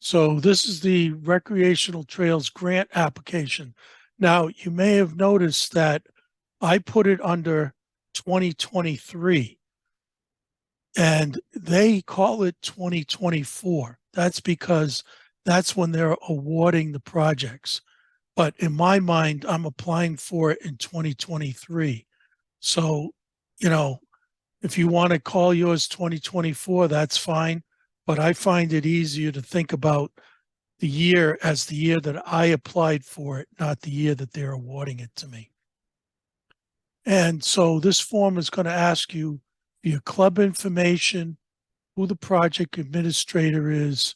So this is the recreational trails grant application. Now, you may have noticed that I put it under 2023 and they call it 2024. That's because that's when they're awarding the projects. But in my mind, I'm applying for it in 2023. So, you know, if you want to call yours 2024, that's fine. But I find it easier to think about the year as the year that I applied for it, not the year that they're awarding it to me. And so this form is going to ask you your club information, who the project administrator is,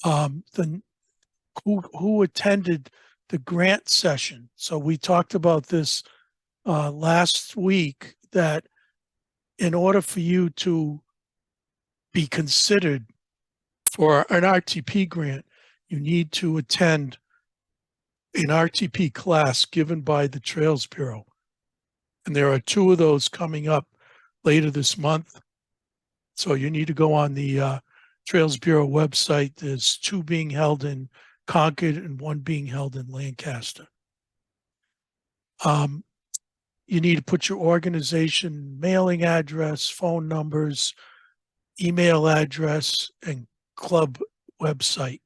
who attended the grant session. So we talked about this last week, that in order for you to be considered for an RTP grant, you need to attend an RTP class given by the Trails Bureau. And there are two of those coming up later this month. So you need to go on the Trails Bureau website. There's two being held in Concord and one being held in Lancaster. You need to put your organization mailing address, phone numbers, email address, and club website.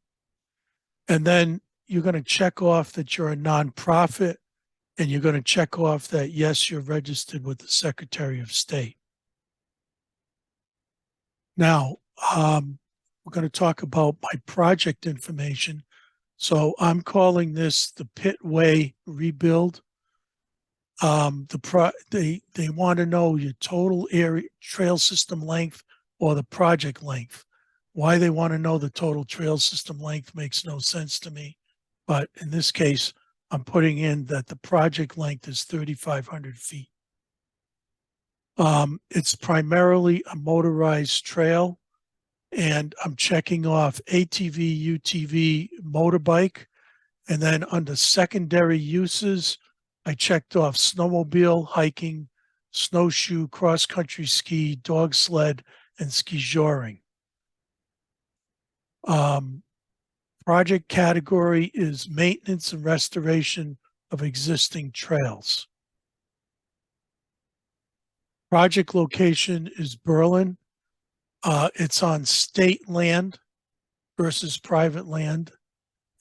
And then you're going to check off that you're a nonprofit, and you're going to check off that, yes, you're registered with the Secretary of State. Now, we're going to talk about my project information. So I'm calling this the Pitway Rebuild. They want to know your total area trail system length or the project length. Why they want to know the total trail system length makes no sense to me. But in this case, I'm putting in that the project length is 3,500 feet. It's primarily a motorized trail, and I'm checking off ATV, UTV, motorbike. And then under secondary uses, I checked off snowmobile, hiking, snowshoe, cross-country ski, dog sled, and ski joring. Project category is maintenance and restoration of existing trails. Project location is Berlin. It's on state land versus private land.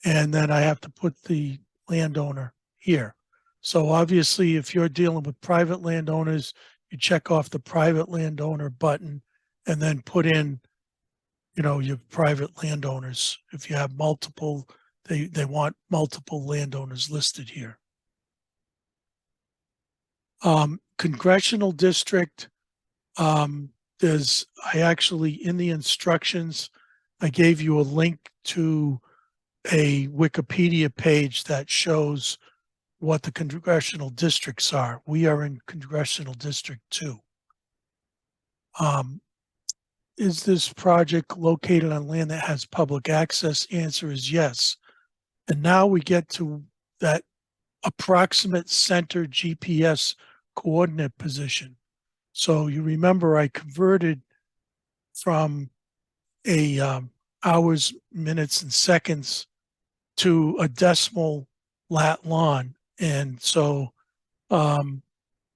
And then I have to put the landowner here. So obviously, if you're dealing with private landowners, you check off the private landowner button and then put in, you know, your private landowners. If you have multiple, they want multiple landowners listed here. Congressional district, I actually, in the instructions, I gave you a link to a Wikipedia page that shows what the congressional districts are. We are in Congressional District 2. Is this project located on land that has public access? Answer is yes. And now we get to that approximate center GPS coordinate position. So you remember I converted from a hours, minutes, and seconds to a decimal lat lon. And so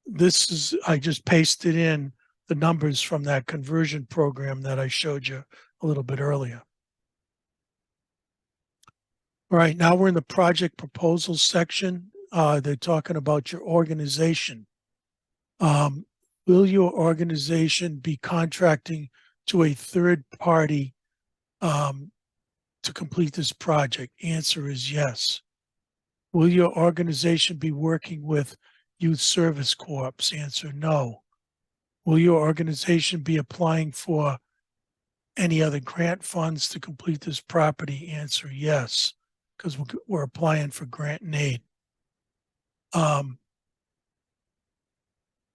this is, I just pasted in the numbers from that conversion program that I showed you a little bit earlier. All right, now we're in the project proposals section. They're talking about your organization. Will your organization be contracting to a third party to complete this project? Answer is yes. Will your organization be working with Youth Service Corps? Answer, no. Will your organization be applying for any other grant funds to complete this property? Answer, yes, because we're applying for grant and aid.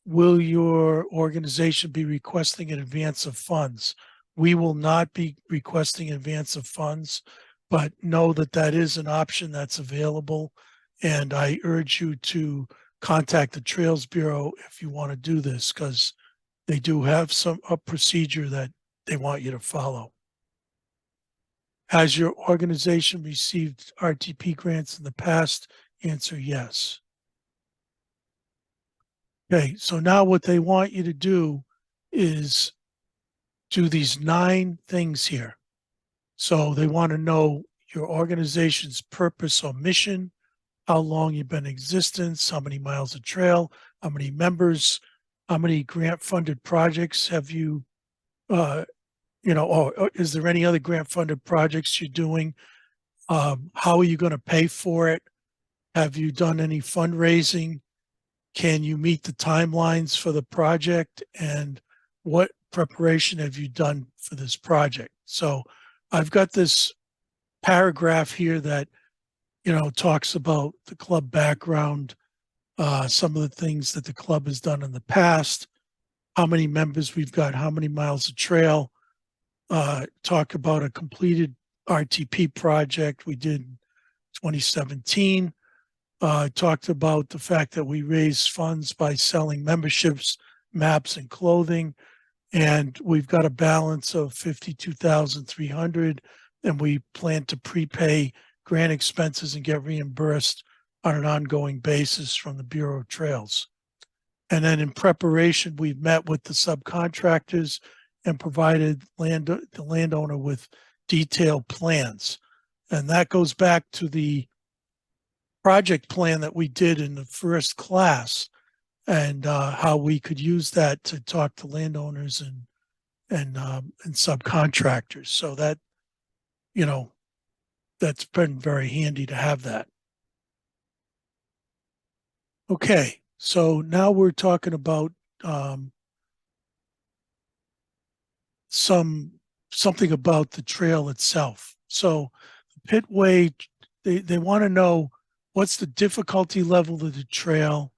Will your organization be requesting an advance of funds? We will not be requesting advance of funds, but know that that is an option that's available. And I urge you to contact the Trails Bureau if you want to do this, because they do have a procedure that they want you to follow. Has your organization received RTP grants in the past? Answer yes. Okay, so now what they want you to do is do these 9 things here. So they want to know your organization's purpose or mission, how long you've been in existence, how many miles of trail, how many members, how many grant funded projects have you, or is there any other grant funded projects you're doing? How are you going to pay for it? Have you done any fundraising? Can you meet the timelines for the project? And what preparation have you done for this project? So I've got this paragraph here that, talks about the club background, some of the things that the club has done in the past, how many members we've got, how many miles of trail, talk about a completed RTP project we did in 2017. Talked about the fact that we raise funds by selling memberships, maps, and clothing, and we've got a balance of 52,300, and we plan to prepay grant expenses and get reimbursed on an ongoing basis from the Bureau of Trails. And then in preparation, we've met with the subcontractors and provided the landowner with detailed plans. And that goes back to the project plan that we did in the first class, and how we could use that to talk to landowners and subcontractors. So that, that's been very handy to have that. Okay, so now we're talking about something about the trail itself. So the pitway, they want to know what's the difficulty level of the trail.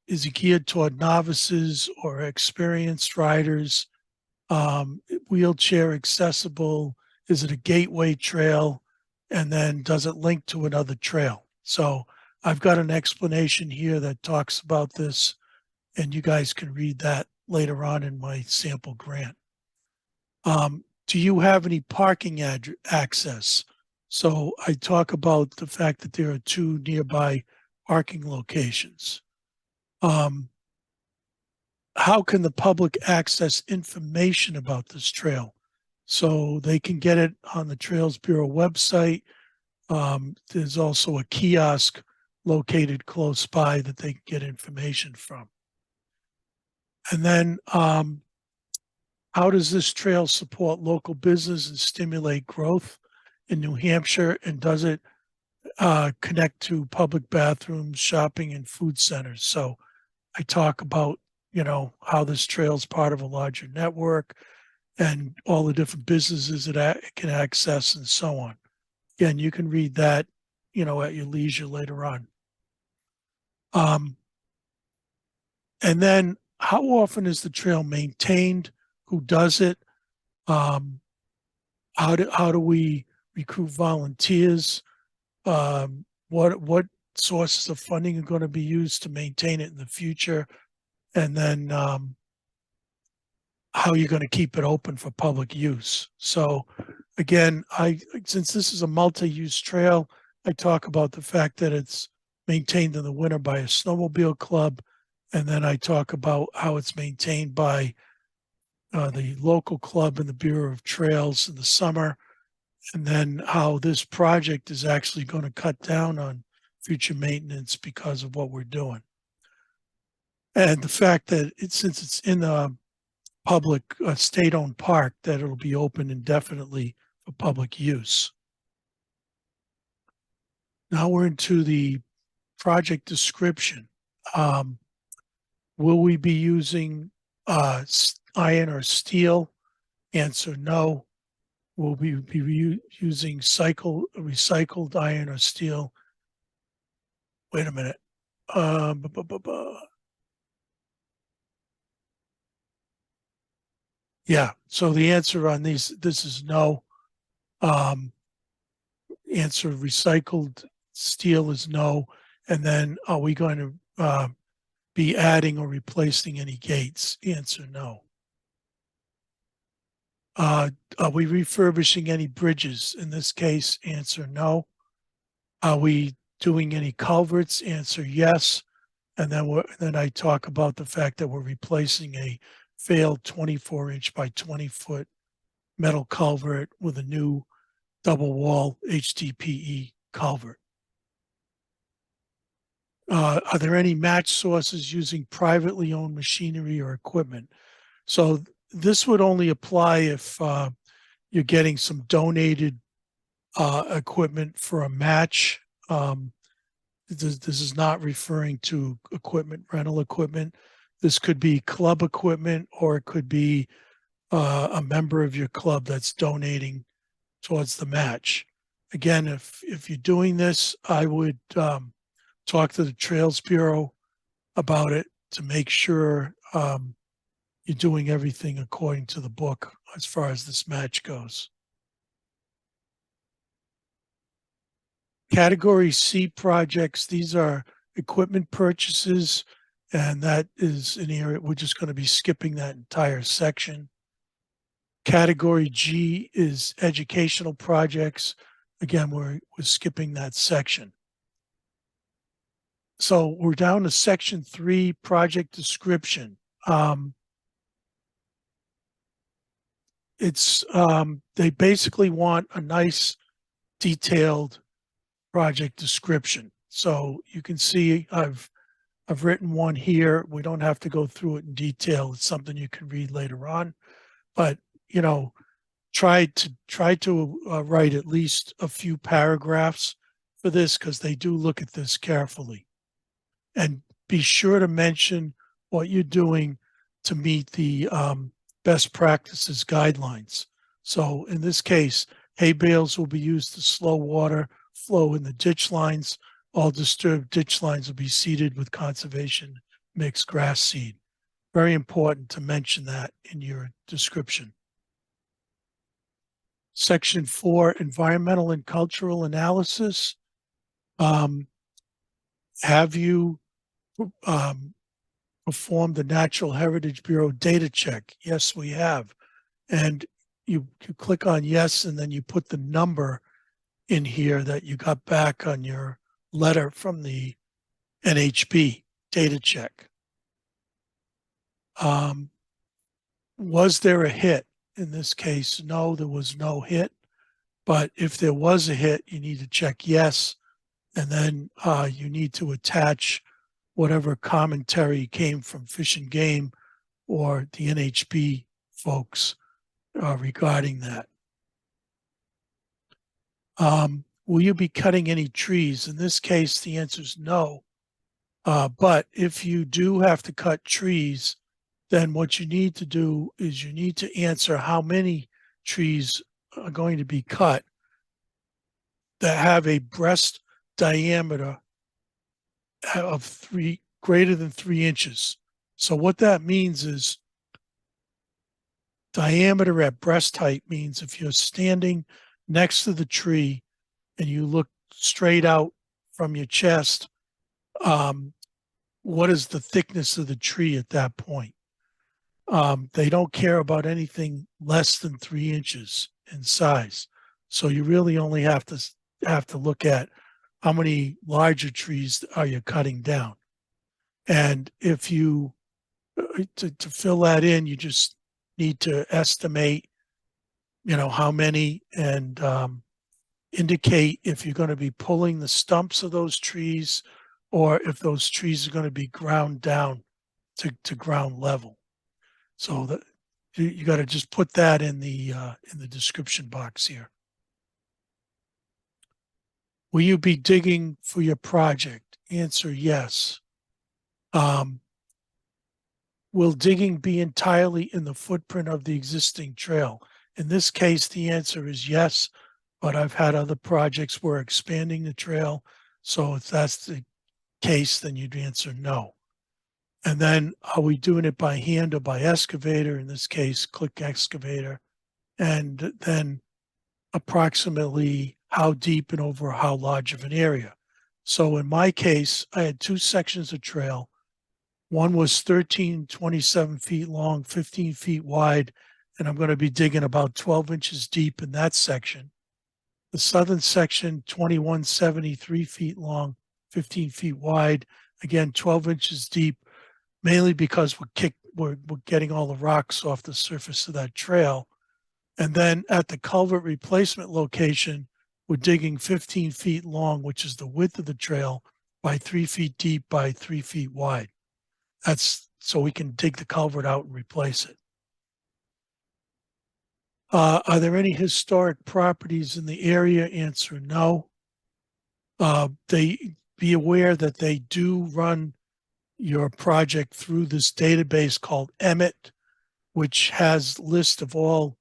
Is it geared toward novices or experienced riders? Wheelchair accessible? Is it a gateway trail? And then does it link to another trail? So I've got an explanation here that talks about this, and you guys can read that later on in my sample grant. Do you have any parking access? So I talk about the fact that there are 2 nearby parking locations. How can the public access information about this trail? So they can get it on the Trails Bureau website. There's also a kiosk located close by that they can get information from. And then how does this trail support local business and stimulate growth in New Hampshire? And does it connect to public bathrooms, shopping, and food centers? So I talk about, how this trail is part of a larger network and all the different businesses that it can access and so on. Again, you can read that, at your leisure later on. And then how often is the trail maintained? Who does it? How do we recruit volunteers? What sources of funding are going to be used to maintain it in the future? And then how you're going to keep it open for public use. So again, since this is a multi-use trail, I talk about the fact that it's maintained in the winter by a snowmobile club, and then I talk about how it's maintained by the local club and the Bureau of Trails in the summer, and then how this project is actually going to cut down on future maintenance because of what we're doing. And the fact that since it's in a public state-owned park, that it'll be open indefinitely for public use. Now we're into the project description. Will we be using iron or steel? Answer no. Will we be using recycled iron or steel? Wait a minute. Yeah, so the answer on this is no. Answer recycled steel is no. And then are we going to be adding or replacing any gates? Answer no. Are we refurbishing any bridges? In this case, answer no. Are we doing any culverts? Answer yes. And then I talk about the fact that we're replacing a failed 24-inch by 20-foot metal culvert with a new double wall HDPE culvert. Are there any match sources using privately owned machinery or equipment? So this would only apply if you're getting some donated equipment for a match. This is not referring to equipment, rental equipment. This could be club equipment, or it could be a member of your club that's donating towards the match. Again, if you're doing this, I would talk to the Trails Bureau about it to make sure you're doing everything according to the book as far as this match goes. Category C projects, these are equipment purchases, and that is an area we're just going to be skipping that entire section. Category G is educational projects. Again, we're skipping that section. So we're down to section 3, project description. They basically want a nice detailed project description. So you can see I've written one here. We don't have to go through it in detail. It's something you can read later on, but you know, try to write at least a few paragraphs for this, because they do look at this carefully. And be sure to mention what you're doing to meet the best practices guidelines. So in this case, hay bales will be used to slow water flow in the ditch lines. All disturbed ditch lines will be seeded with conservation mixed grass seed. Very important to mention that in your description. Section 4, environmental and cultural analysis. Have you performed the Natural Heritage Bureau data check? Yes, we have. And you click on yes, and then you put the number in here that you got back on your letter from the NHB data check. Was there a hit? In this case, no, there was no hit. But if there was a hit, you need to check yes, and then you need to attach whatever commentary came from Fish and Game or the NHB folks regarding that. Will you be cutting any trees? In this case, the answer is no. But if you do have to cut trees, then what you need to do is you need to answer how many trees are going to be cut that have a breast diameter of greater than 3 inches. So what that means is diameter at breast height means if you're standing next to the tree and you look straight out from your chest, what is the thickness of the tree at that point? They don't care about anything less than 3 inches in size. So you really only have to look at how many larger trees are you cutting down. And if you, to fill that in, you just need to estimate, how many, and indicate if you're going to be pulling the stumps of those trees or if those trees are going to be ground down to ground level. So that you got to just put that in the description box here. Will you be digging for your project? Answer yes. Will digging be entirely in the footprint of the existing trail? In this case, the answer is yes, but I've had other projects where expanding the trail. So if that's the case, then you'd answer no. And then are we doing it by hand or by excavator? In this case, click excavator. And then approximately how deep and over how large of an area. So in my case, I had 2 sections of trail. One was 1327 feet long, 15 feet wide, and I'm going to be digging about 12 inches deep in that section. The southern section, 2173 feet long, 15 feet wide, again, 12 inches deep, mainly because we're getting all the rocks off the surface of that trail. And then at the culvert replacement location, we're digging 15 feet long, which is the width of the trail, by 3 feet deep by 3 feet wide. That's so we can dig the culvert out and replace it. Are there any historic properties in the area? Answer no. They be aware that they do run your project through this database called Emmett, which has list of all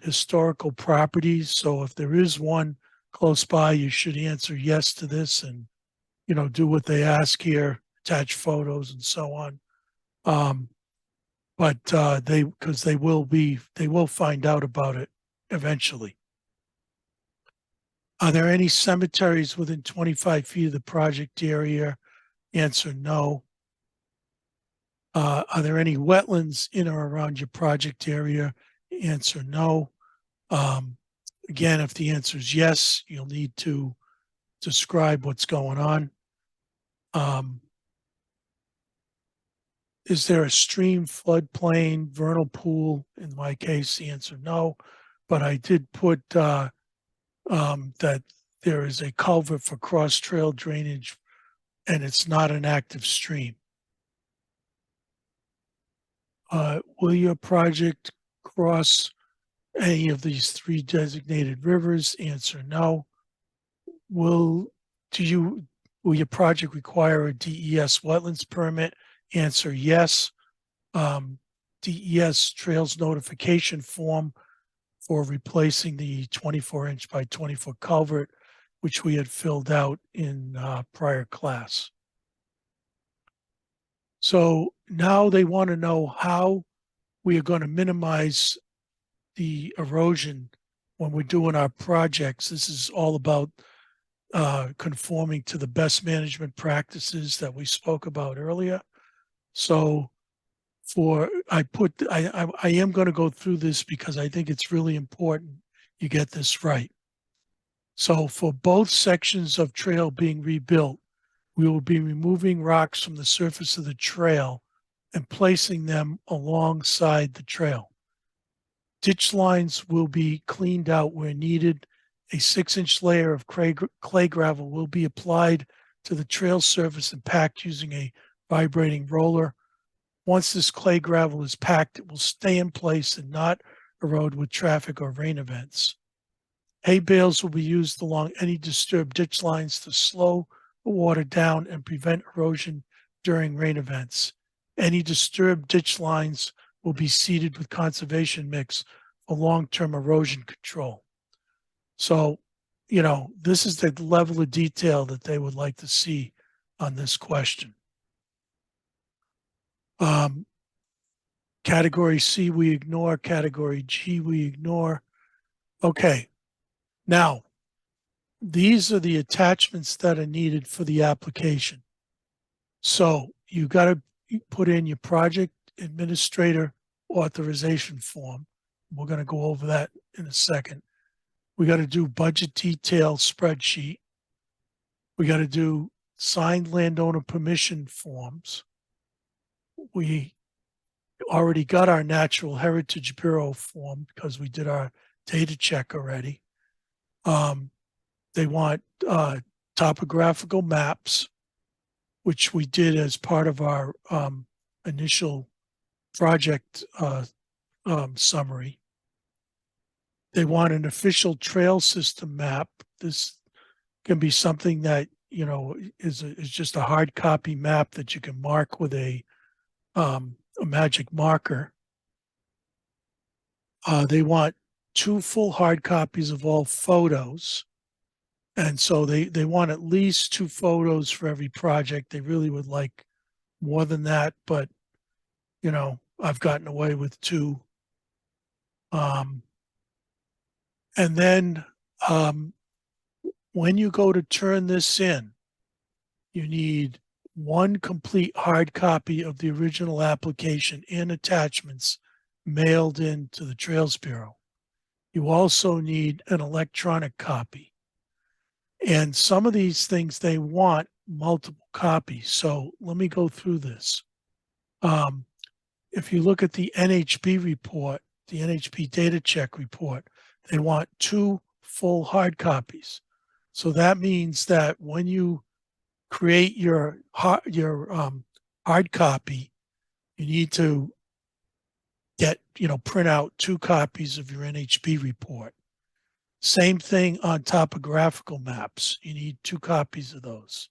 historical properties. So if there is one close by, you should answer yes to this and, do what they ask here, attach photos and so on. But because they will find out about it eventually. Are there any cemeteries within 25 feet of the project area? Answer no. Are there any wetlands in or around your project area? Answer no. Again, if the answer is yes, you'll need to describe what's going on. Is there a stream, floodplain, vernal pool? In my case, the answer no. But I did put that there is a culvert for cross trail drainage and it's not an active stream. Will your project cross any of these 3 designated rivers? Answer no. Will your project require a DES wetlands permit? Answer yes. DES trails notification form for replacing the 24-inch by 20-foot culvert, which we had filled out in prior class. So now they want to know how we are going to minimize the erosion when we're doing our projects. This is all about conforming to the best management practices that we spoke about earlier. So I am going to go through this because I think it's really important you get this right. So for both sections of trail being rebuilt, we will be removing rocks from the surface of the trail and placing them alongside the trail. Ditch lines will be cleaned out where needed. A 6-inch layer of clay gravel will be applied to the trail surface and packed using a vibrating roller. Once this clay gravel is packed, it will stay in place and not erode with traffic or rain events. Hay bales will be used along any disturbed ditch lines to slow the water down and prevent erosion during rain events. Any disturbed ditch lines will be seeded with conservation mix for long-term erosion control. So, this is the level of detail that they would like to see on this question. Category C, we ignore. Category G, we ignore. Okay. Now, these are the attachments that are needed for the application. So you got to put in your project administrator authorization form. We're going to go over that in a second. We got to do budget detail spreadsheet. We got to do signed landowner permission forms. We already got our Natural Heritage Bureau form because we did our data check already. They want topographical maps, which we did as part of our initial project summary. They want an official trail system map. This can be something that, is just a hard copy map that you can mark with a magic marker. They want 2 full hard copies of all photos. And so they want at least 2 photos for every project. They really would like more than that, but, I've gotten away with 2. And then when you go to turn this in, you need 1 complete hard copy of the original application and attachments mailed in to the Trails Bureau. You also need an electronic copy. And some of these things, they want multiple copies. So let me go through this. If you look at the NHP report, the NHP data check report, they want 2 full hard copies. So that means that when you create your hard copy, you need to print out 2 copies of your NHP report. Same thing on topographical maps. You need 2 copies of those.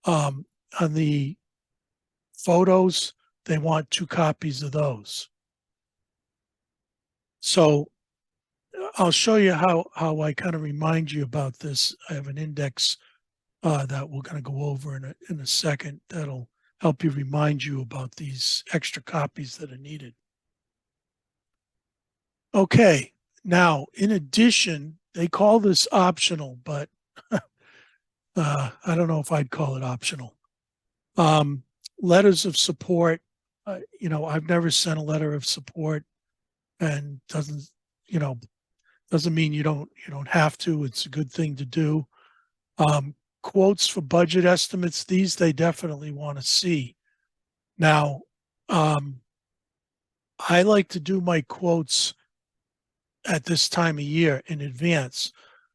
On the photos, they want 2 copies of those. So I'll show you how I kind of remind you about this. I have an index that we're going to go over in a second that'll help you remind you about these extra copies that are needed. Okay, now in addition, they call this optional, but I don't know if I'd call it optional. Letters of support. I've never sent a letter of support, and doesn't mean you don't have to. It's a good thing to do. Quotes for budget estimates. These they definitely want to see. Now, I like to do my quotes at this time of year in advance,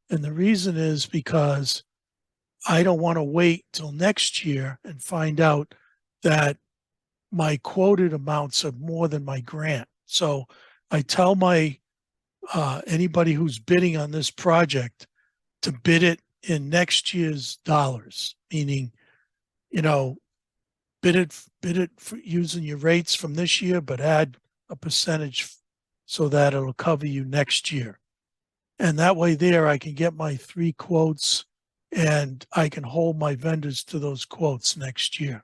and the reason is because I don't want to wait till next year and find out that my quoted amounts are more than my grant. So I tell my anybody who's bidding on this project to bid it in next year's dollars, meaning, bid it for using your rates from this year, but add a percentage so that it'll cover you next year. And that way there, I can get my 3 quotes and I can hold my vendors to those quotes next year.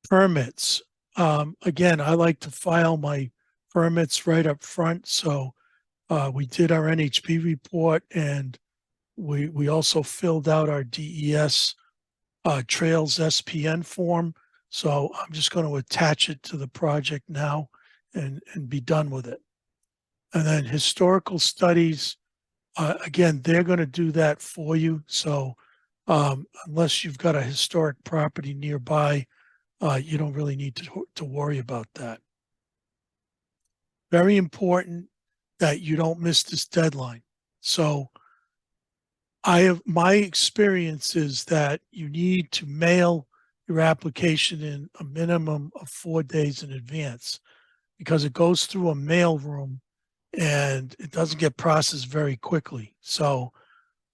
Permits. Again, I like to file my permits right up front. So we did our NHP report, and we also filled out our DES Trails SPN form. So I'm just going to attach it to the project now and be done with it. And then historical studies, again, they're going to do that for you. So unless you've got a historic property nearby, you don't really need to worry about that. Very important that you don't miss this deadline. So my experience is that you need to mail your application in a minimum of 4 days in advance, because it goes through a mail room and it doesn't get processed very quickly. So,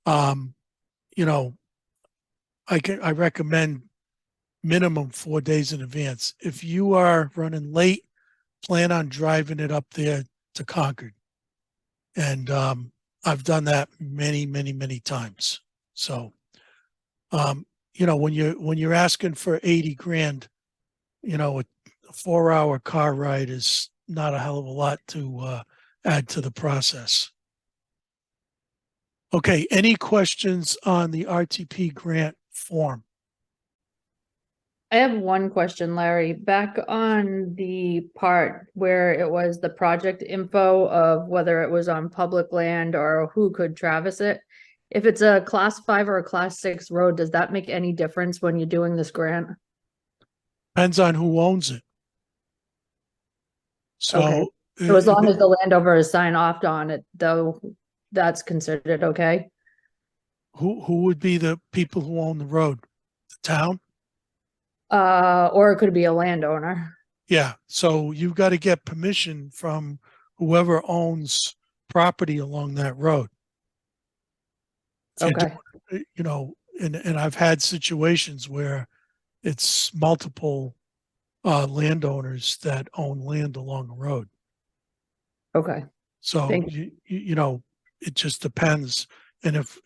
I recommend minimum 4 days in advance. If you are running late, plan on driving it up there to Concord. And I've done that many, many, many times. So, when you're asking for 80 grand, a 4-hour car ride is not a hell of a lot to add to the process. Okay, any questions on the RTP grant form? I have one question, Larry. Back on the part where it was the project info of whether it was on public land or who could traverse it. If it's a class 5 or a class 6 road, does that make any difference when you're doing this grant? Depends on who owns it. So, okay. So as long as the landowner is signed off on it, though, that's considered okay. Who would be the people who own the road? The town? Or it could be a landowner. Yeah. So you've got to get permission from whoever owns property along that road. Okay. And I've had situations where it's multiple landowners that own land along the road. Okay. So it just depends. And if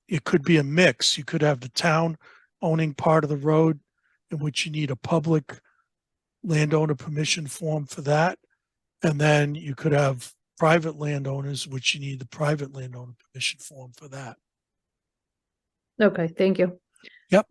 it could be a mix, you could have the town owning part of the road, in which you need a public landowner permission form for that. And then you could have private landowners, which you need the private landowner permission form for that. Okay, thank you. Yep.